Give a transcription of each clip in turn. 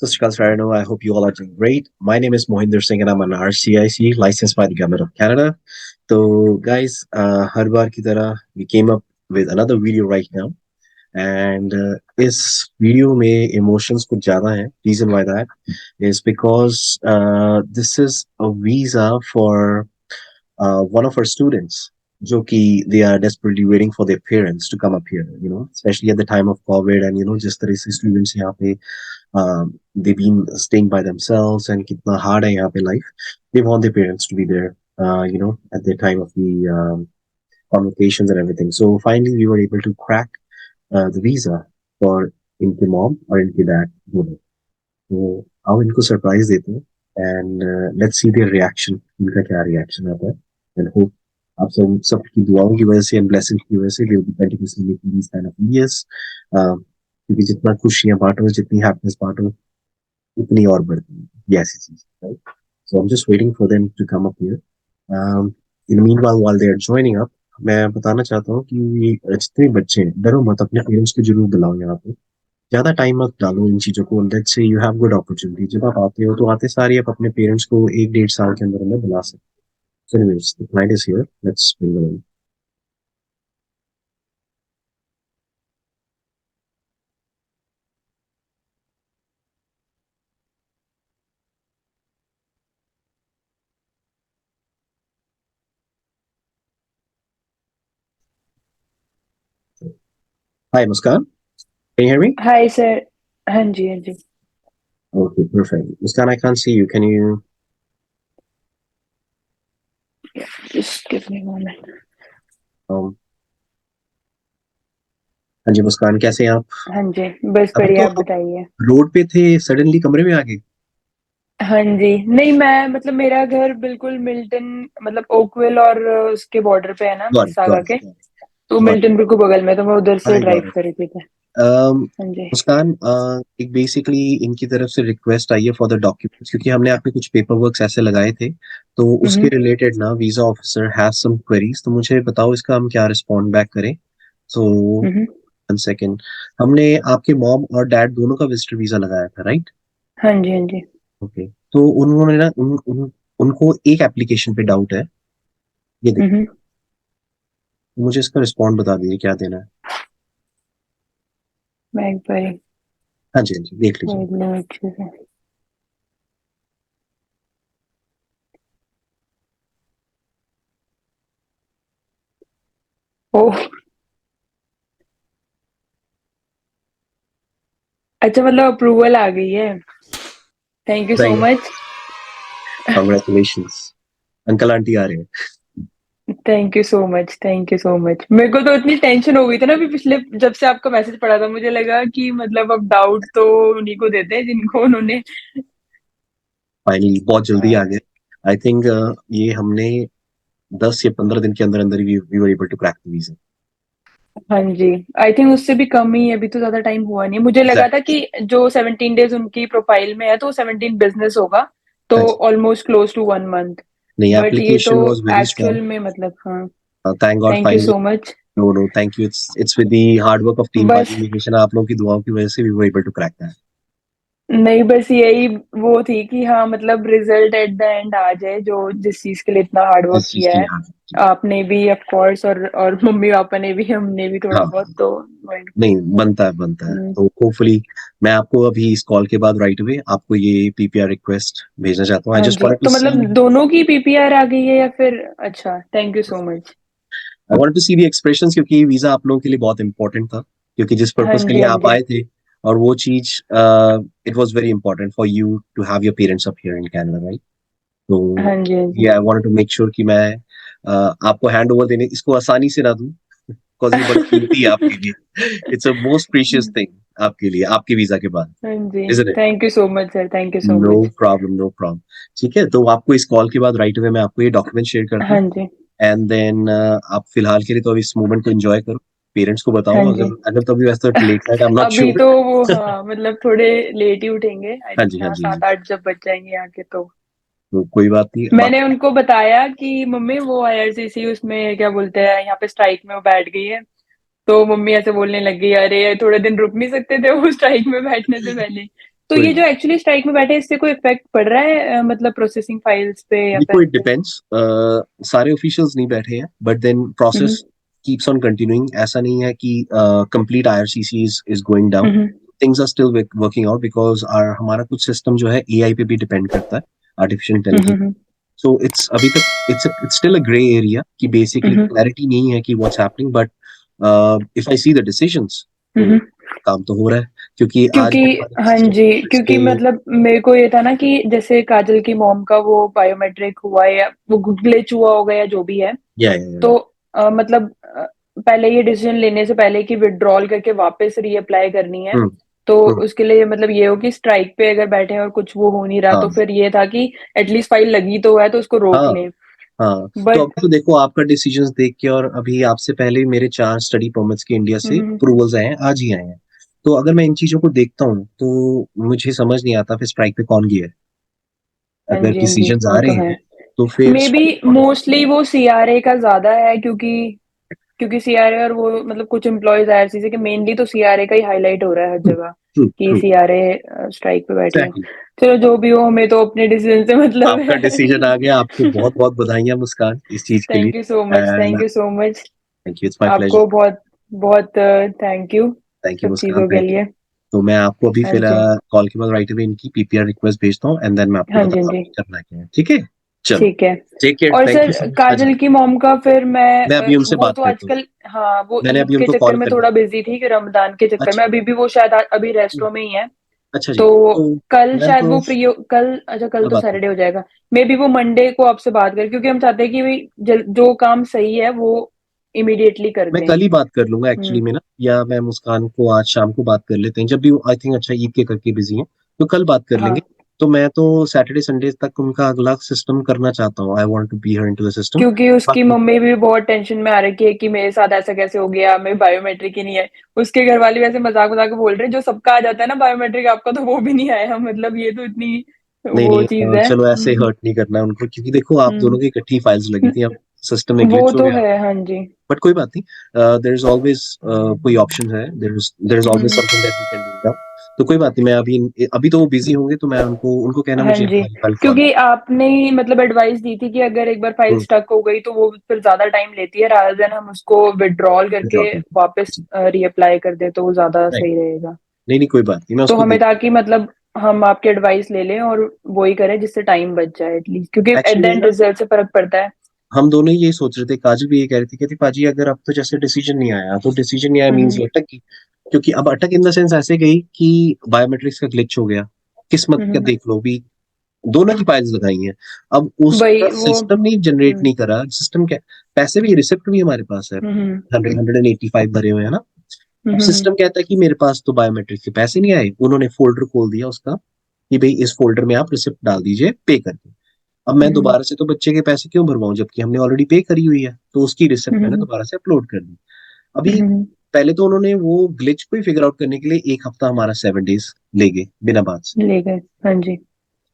So, Sarano, I hope you all are doing great. My name is Mohinder Singh and I'm an RCIC licensed by the Government of Canada. So, guys, हर बार की तरह we came up with another video right now. And इस video में emotions कुछ ज़्यादा है. Reason why that is because this is a visa for one of our students. जो कि they are desperately waiting for their parents to come up here, especially at the time of COVID and जिस तरह से students यहाँ पे they've been staying by themselves and kitna hard hai yahan pe life. They want their parents to be there, at the time of the convocations and everything. So finally, we were able to crack the visa for inki mom or inki dad दोनों. तो आओ इनको surprise देते हैं and let's see their reaction. इनका क्या reaction आता है एंड होप आप सब सबकी दुआओं की वजह से एंड ब्लेसिंग की वजह से we will be continuously making these kind of videos. क्योंकि जितना खुशियां बांटो जितनी हैप्पीनेस बांटो उतनी और बढ़ती है ये ऐसी चीज, right? So I am just waiting for them to come up here. In meanwhile while they are joining up, मैं बताना चाहता हूँ कि जितने बच्चे हैं डरो मत, अपने पेरेंट्स को जरूर बुलाओ यहाँ पे. ज्यादा टाइम मत डालो इन चीजों को. Let's say you have good opportunity. जब आप आते हो तो आते सारी आप अपने पेरेंट्स को 1-1.5 साल के अंदर अंदर बुला सकते हो. So anyways, the client is here. Let's bring them in. Hi, Muskan. Can you hear me? Hi sir. हाँ जी, हाँ जी. Okay, perfect. Muskan, I can't see you. Can you? Just give me a moment. Um, हाँ जी मुस्कान, कैसे हैं आप? हाँ जी, बस अभी तो बढ़िया, आप आप बताइए. रोड पे थे, सडनली कमरे में आ गए. हाँ जी, नहीं मैं मतलब मेरा घर बिल्कुल मिल्टन मतलब ओकविल और उसके बॉर्डर पे है ना, गॉट इट, मिसिसागा गॉट के. इट, तो गॉट मिल्टन बिल्कुल बगल में, तो मैं उधर इट. से आई ड्राइव गॉट इट. कर रही थी. हाँ जी. मुस्कान, एक बेसिकली इनकी तरफ से रिक्वेस्ट आई है फॉर द डॉक्यूमेंट्स, क्योंकि हमने आपके कुछ पेपर वर्क ऐसे लगाए थे तो उसके हम्म. रिलेटेड ना visa officer has some queries. तो मुझे बताओ इसका हम क्या रिस्पॉन्ड बैक करें. So hmm. 1 सेकेंड. हमने आपके मॉम और डैड दोनों का विजिटर वीजा लगाया था, राइट? हाँ जी, हाँ जी. ओके. तो उन्होंने ना उनको एक एप्लीकेशन पे डाउट है. ये देखो, हम्म. मुझे इसका रिस्पॉन्ड बता दीजिए क्या देना है. मैं एक बार हाँ जी, हाँ जी, देख लीजिए. देख लूँ अच्छे से. ओह, अच्छा मतलब अप्रूवल आ गई है. थैंक यू सो बताइए. मच. कॉन्ग्रेचुलेशन. अंकल आंटी आ रहे हैं. Thank you so much, thank you so much. मेरे को तो इतनी टेंशन हो गई थी ना अभी पिछले, जब से आपका मैसेज पड़ा था मुझे लगा कि मतलब अब डाउट तो उन्हीं को देते हैं जिनको उन्होंने. फाइनली बहुत जल्दी आ हाँ. गए. आई थिंक ये हमने 10 या 15 दिन के अंदर अंदर we were able to crack the visa. हाँ जी. आई थिंक उससे भी कम ही, अभी तो ज्यादा टाइम हुआ नहीं. मुझे लगा था एग्जैक्टली. कि जो 17 डेज उनकी प्रोफाइल में है तो 17 बिजनेस होगा, तो हाँ जी. Almost close to 1 month. नहीं, बट ये तो application was very actual strong. में मतलब. हाँ. Thank God thank you finally. So much. No no, thank you. It's with the hard work of team बस. पाजी इमिग्रेशन. आप लोगों की दुआओं की वजह से we were able to crack that. नहीं, बस यही वो थी कि हाँ मतलब रिजल्ट एट द एंड आ जाए, जो जिस चीज के लिए इतना हार्ड वर्क जिस चीज किया के है. लिए. हाँ जी. आपने भी ऑफ कोर्स, और मम्मी पापा ने भी, हमने भी थोड़ा हाँ, बहुत तो. नहीं बनता है, बनता है. हम्म. तो होपफुली मैं आपको अभी इस कॉल के बाद राइट अवे आपको ये पीपीआर रिक्वेस्ट भेजना चाहता हूँ. आई हाँ जस्ट जी, वांटेड टू तो मतलब सी. दोनों की पीपीआर आ गई है या फिर? अच्छा, thank you so much. I wanted to see the expressions, क्योंकि वीजा आप लोगों के लिए बहुत इंपॉर्टेंट था. क्योंकि जिस हाँ पर्पस के जी, लिए हाँ आप जी. आए थे और वो चीज, it was very important for you to have your parents up here in Canada, right? तो हाँ जी, हाँ जी. ये I wanted to make sure कि मैं आपको हैंड ओवर देने इसको आसानी से ना दूं, बिकॉज ये बड़ी कीमती है आपके लिए. It's a most precious thing आपके लिए, आपके वीजा के बाद. हाँ जी. Isn't it? Thank you so much sir, thank you so no much. Problem, no problem. ठीक है, तो आपको इस कॉल के बाद राइट अवे मैं आपको ये डॉक्यूमेंट शेयर करता हाँ हूँ. जी. एंड देन आप फिलहाल के लिए तो इस मोमेंट को एंजॉय करो. पेरेंट्स को हाँ बताओ, जी. अगर अगर तभी वैसा late night, I am not अभी श्योर. तो वो, हाँ मतलब थोड़े लेट ही उठेंगे आई हाँ थिंक. जी, हाँ हाँ, जी, हाँ जी. 7-8 जब बच जाएंगे यहाँ के तो. तो कोई बात नहीं. मैंने उनको बताया कि मम्मी वो आईआरसीसी उसमें क्या बोलते हैं, यहाँ पे स्ट्राइक में वो बैठ गई है. तो मम्मी ऐसे बोलने लग गई, अरे थोड़े दिन रुक नहीं सकते थे वो स्ट्राइक में बैठने से पहले. तो ये जो एक्चुअली स्ट्राइक में बैठे हैं, इससे कोई इफेक्ट पड़ रहा है मतलब प्रोसेसिंग फाइल्स पे या देखो, इट फिर? डिपेंड्स। सारे ऑफिशियल्स नहीं बैठे हैं, but then hmm process keeps on continuing. ऐसा नहीं है कि complete IRCC is going down. Hmm things are still working out because हमारा कुछ सिस्टम जो है एआई पे भी डिपेंड करता है, artificial intelligence. Hmm so it's अभी तक it's still a grey area कि बेसिकली हम्म क्लैरिटी नहीं है कि what's happening, but if I see the decisions, तो हम्म काम तो हो रहा है, क्योंकि आज क्योंकि भी हमारे हाँ जी, सिस्टम क्योंकि पे। मतलब मेरे को ये था ना कि जैसे काजल की मॉम का वो बायोमेट्रिक हुआ है या वो ग्लिच हुआ होगा या जो भी है, या तो मतलब पहले ये डिसीजन लेने से पहले कि विड्रॉल करके वापस रीअप्लाई करनी है, हम्म तो हम्म, उसके लिए मतलब ये हो कि स्ट्राइक पे अगर बैठे हैं और कुछ वो हो नहीं रहा, तो हाँ फिर ये था कि एटलीस्ट फाइल लगी तो है तो उसको रोक हाँ लें। हाँ। तो बट अब तो देखो, आपका डिसीजंस देख के, और अभी आपसे पहले मेरे 4 स्टडी परमिट्स के इंडिया से अप्रूवल्स आए हैं, आज ही आए हैं। तो अगर मैं इन चीजों को देखता हूँ तो मुझे समझ नहीं आता फिर स्ट्राइक पे कौन गया है। हाँ अगर जी, हाँ जी, डिसीजंस आ वो तो रहे है। हैं तो फिर मे बी स्ट्राइक पे कौन गया मोस्टली वो सीआरए का ज्यादा है, क्योंकि क्योंकि सीआरए और वो मतलब कुछ एम्प्लॉयज आईआरसीसी के मेनली तो सीआरए का ही हाईलाइट हो रहा है हर है? जगह ट्रू कि ट्रू। सीआरए स्ट्राइक पे बैठी है। एग्जैक्टली। चलो जो भी हो, हमें तो अपने डिसीजन से मतलब आपका है। डिसीजन आ गया, आपको बहुत बहुत बधाइयां मुस्कान इस चीज के लिए। Thank you so much, and thank you so much. Thank you, it's my आपको प्लेजर। बहुत बहुत थैंक यू थैंक यू सब मुस्कान, चीजों के थैंक यू। लिए। तो मैं आपको अभी हाँ फिर जी, कॉल के बाद राइट अवे इनकी पीपीआर रिक्वेस्ट भेजता हूँ, एंड देन मैं आपको हाँ जी, हाँ बताता हूँ जी, करना क्या है। ठीक है, चलो। ठीक है। टेक केयर, और thank you so sir much. हाँ जी, काजल की मॉम का फिर मैं मैं अभी उनसे वो बात तो करता हूँ। आजकल, हाँ वो मैंने ईद अभी के उनको चक्कर कॉल में कर थोड़ा लिया। बिजी थी कि रमजान के चक्कर में, अच्छा। अभी भी वो शायद अभी रेस्टो में ही है। अच्छा जी, तो तो कल मैम शायद तो वो फ्री हो, कल अच्छा कल कल तो बात करते सैटरडे हो जाएगा। मे बी वो मंडे को आपसे बात करें, क्योंकि हम चाहते हैं कि भाई जो काम सही है वो इमीडिएटली कर मैं दें। कल ही बात कर लूंगा एक्चुअली हम्म में ना, या मैं मुस्कान को आज शाम को बात कर लेते हैं जब भी आई थिंक। अच्छा, ईद के करके बिजी हैं, तो कल बात कर लेंगे। हाँ, तो मैं तो सैटरडे संडे तक उनका अगला सिस्टम करना चाहता हूँ। I want to be here into the system. क्योंकि उसकी बाकी मम्मी भी बहुत टेंशन में आ रखी है कि मेरे साथ ऐसा कैसे हो गया, मेरी बायोमेट्रिक ही नहीं है। उसके घर वाले वैसे मजाक मजाक में बोल रहे हैं, जो सबका आ जाता है ना बायोमेट्रिक, आपका तो वो भी नहीं आया, मतलब ये तो इतनी नहीं वो नहीं, चीज है। चलो ऐसे हर्ट नहीं करना है उनको, क्योंकि देखो आप दोनों हम्म, की इकट्ठी फाइल्स लगी थी, अब सिस्टम में वो ग्लिच हो तो गया। है, हाँ जी। बट कोई बात नहीं, देर इज ऑलवेज कोई ऑप्शन है, there is always hmm, something that we can do. तो कोई बात नहीं, मैं अभी अभी तो वो बिजी होंगे, तो मैं उनको उनको कहना हाँ मुझे जी, हमारी फाइल कॉल। क्योंकि आपने ही मतलब एडवाइस दी थी कि अगर एक बार फाइल स्टक हो गई तो वो फिर ज्यादा टाइम लेती है, रादर देन हम उसको विड्रॉल करके वापस रीअप्लाई कर दे तो वो ज्यादा राइट। सही रहेगा। नहीं नहीं, कोई बात नहीं, मैं तो उसको हमें देख। ताकि मतलब हम आपकी एडवाइस ले लें और वो ही करें जिससे टाइम बच जाए एटलीस्ट, क्योंकि एट द एक्चुअली एंड ना, रिजल्ट से फर्क पड़ता है। हम दोनों ही यही सोच रहे थे, काजल भी ये कह रही थी, कहती पाजी अगर अब तो जैसे डिसीजन नहीं आया, तो डिसीजन नहीं आया मींस हम्म ये अटक गई। क्योंकि अब अटक इन द सेंस ऐसे गई कि बायोमेट्रिक्स का ग्लिच हो गया। किस्मत का हम्म देख लो भी, दोनों की फाइल्स लगाई हैं। अब उसका वही वो सिस्टम नहीं जनरेट नहीं करा, सिस्टम क्या, पैसे भी, रिसिप्ट भी हमारे पास है, हम्म 185 भरे हुए हैं ना। अब हम्म सिस्टम कहता है कि मेरे पास तो बायोमेट्रिक के पैसे नहीं आए, उन्होंने फोल्डर खोल दिया उसका कि भाई इस फोल्डर में आप रिसिप्ट डाल दीजिए पे करके। अब मैं हम्म दोबारा से तो बच्चे के पैसे क्यों भरवाऊं, जबकि हमने ऑलरेडी पे करी हुई है, तो उसकी रिसिप्ट मैंने हम्म दोबारा से अपलोड कर दी। अभी हम्म, पहले तो उन्होंने वो ग्लिच को ही फिगर आउट करने के लिए 1 हफ्ता हमारा 7 डेज ले गए बिना बात से। ले गए, हाँ जी।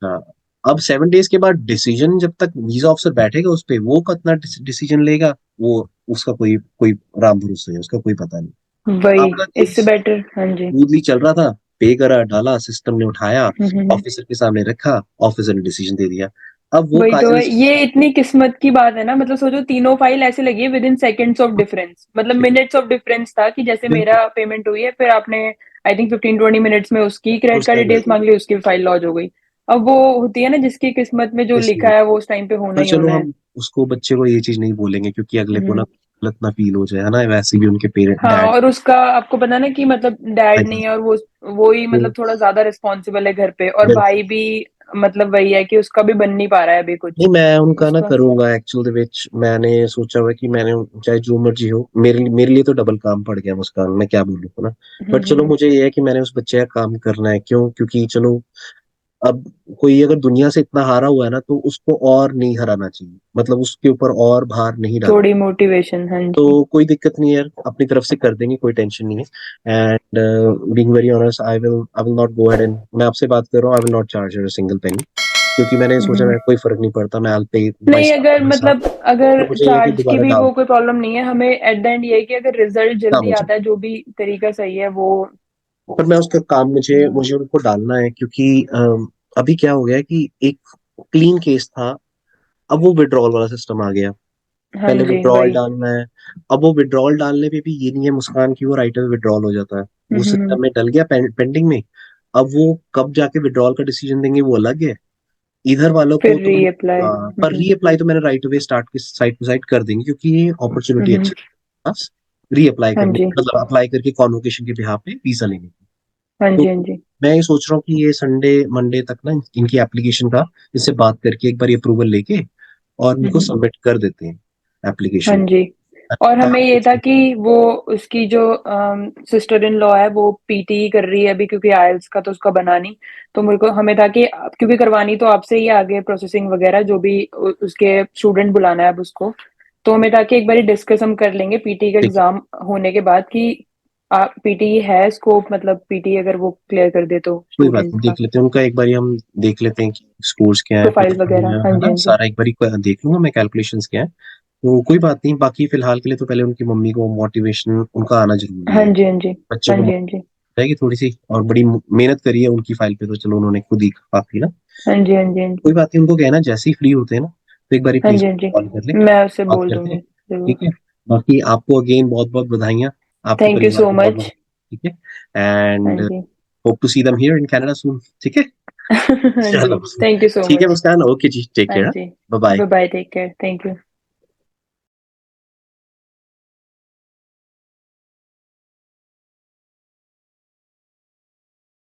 हाँ। अब 7 डेज के बाद डिसीजन, जब तक वीजा ऑफिसर बैठेगा उस पे, वो कितना डिसीजन लेगा, वो उसका कोई कोई राम भरोसा है, उसका कोई पता नहीं। वही, आपका इससे केस बेटर, हाँ जी। स्मूथली चल रहा था, पे करा, डाला, सिस्टम ने उठाया, हम्म। ऑफिसर के सामने रखा, ऑफिसर ने डिसीजन दे दिया। अब वो वही तो काजल। है, ये इतनी किस्मत की बात है ना, मतलब सोचो तीनों फाइल ऐसे लगी है with in seconds of difference, मतलब मिनट्स ऑफ डिफरेंस था कि जैसे बिल्कुल। मेरा पेमेंट हुई है, फिर आपने आई थिंक 15-20 मिनट्स में उसकी क्रेडिट कार्ड उसका डिटेल्स मांग ली, उसकी फाइल लॉन्च हो गई। अब वो होती है ना, जिसकी किस्मत में जो लिखा इसलिए, है वो उस टाइम पे होना पर ही चलो होना है। हम उसको, बच्चे को ये चीज नहीं बोलेंगे, क्योंकि अगले को ना हम्म, गलत ना फील हो जाए, है ना, वैसे भी उनके पेरेंट हाँ, डैड। और उसका आपको पता ना कि मतलब डैड नहीं है, और वो ही मतलब थोड़ा ज्यादा रिस्पॉन्सिबल है घर पे, और बिल्कुल। भाई भी मतलब वही है कि उसका भी बन नहीं पा रहा है अभी कुछ नहीं, मैं उनका ना उसका। करूंगा एक्चुअल विच, मैंने सोचा हुआ है कि मैंने, चाहे जो मर्जी हो, मेरे लिए तो डबल काम पड़ गया मुस्कान, मैं क्या बोलूँ ना। बट चलो, हम्म। मुझे ये है कि मैंने उस बच्चे का काम करना है, क्यों, क्योंकि चलो, अब कोई अगर दुनिया से इतना हारा हुआ है ना, तो उसको और नहीं हराना चाहिए, मतलब उसके ऊपर और भार नहीं डालना। थोड़ी मोटिवेशन, हाँ जी। तो कोई दिक्कत नहीं है, अपनी तरफ से कर देंगे, कोई टेंशन नहीं है। And being very honest, I will not go ahead and, मैं आपसे बात कर रहा हूँ, I will not charge her single penny, क्योंकि मैंने सोचा हम्म। मैं कोई फर्क नहीं पड़ता, मैं आई पे माय नहीं, अगर साथ। मतलब तो अगर मुझे ये है कि चार्ज की दोबारा भी डाल वो कोई प्रॉब्लम नहीं है हमें, एट द एंड ये है कि अगर रिजल्ट काम जल्दी हो जाए। आता है, जो भी तरीका सही है वो पर मैं उसका काम मुझे हम्म, मुझे उनको डालना है, क्योंकि अभी क्या हो गया है कि एक क्लीन केस था, अब वो विड्रॉल वाला सिस्टम आ गया। हाँ पहले जी विड्रॉल वही। डालना है। अब वो विड्रॉल डालने पे भी ये नहीं है मुस्कान की वो राइट अवे विड्रॉल हो जाता है। वो हम्म, सिस्टम में डल गया पेंडिंग में। अब वो कब जाके विड्रॉल का डिसीजन देंगे वो अलग है। इधर वालों को फिर तो रीअप्लाई। पर रीअप्लाई तो मैंने राइट अवे स्टार्ट की साइड टू साइड कर देंगे, क्योंकि ये अपॉर्चुनिटी हम्म, अच्छी है बस रीअप्लाई हाँ करने जी, मतलब अप्लाई करके कॉन्वोकेशन के बिहाफ पे वीजा लेने की। हाँ तो जी, हाँ जी, मैं ये सोच रहा हूँ कि ये संडे मंडे तक ना इनकी एप्लीकेशन का इससे बात करके एक बार अप्रूवल लेके और इनको हम्म, सबमिट कर देते हैं हाँ एप्लीकेशन। जी। और हमें ये था कि वो उसकी जो सिस्टर इन लॉ है वो पीटी कर रही है अभी, क्योंकि आइल्स का तो उसका बना नहीं। तो मेरे को हमें था कि क्योंकि करवानी तो आपसे ही है, आगे प्रोसेसिंग वगैरह जो भी उसके स्टूडेंट बुलाना है अब उसको। तो हमें था कि एक बार डिस्कस हम कर लेंगे पीटी का ठीक है, एग्जाम होने के बाद कि पीटी है स्कोप, मतलब पीटी अगर वो क्लियर कर दे तो कोई बात स्टूडेंट नहीं, का देख लेते हैं उनका एक बार हम देख लेते हैं कि स्कोर्स क्या है प्रोफाइल वगैरह। हाँ है जी, ना, हाँ जी, सारा एक बार देख लूंगा मैं कैलकुलेशंस क्या है। तो कोई बात नहीं, बाकी फिलहाल के लिए तो पहले उनकी मम्मी को मोटिवेशन उनका आना जरूरी हाँ है। जी, हाँ जी, बच्चे हाँ को जी, हाँ जी, रहेगी थोड़ी सी, और बड़ी मेहनत करी है उनकी फाइल पे, तो चलो उन्होंने खुद ही काफी ना। हाँ जी, हाँ जी, हाँ कोई जी, बात नहीं, उनको कहना जैसे ही फ्री होते हैं ना तो एक बार हाँ प्लीज जी, हाँ जी, कॉल कर ले, मैं उसे बात बोल करते हैं। दूंगी जरूर। ठीक है। बाकी आपको अगेन बहुत बहुत बधाइयाँ, आपके थैंक यू परिवार सो को बहुत मच। बहुत। ठीक है। हाँ एंड जी। Hope to see them here in Canada soon. ठीक है। हाँ जी, चलो। थैंक यू सो ठीक है मच। मुस्कान, ओके जी, टेक हाँ केयर। जी, bye bye. Bye bye, take care, thank you.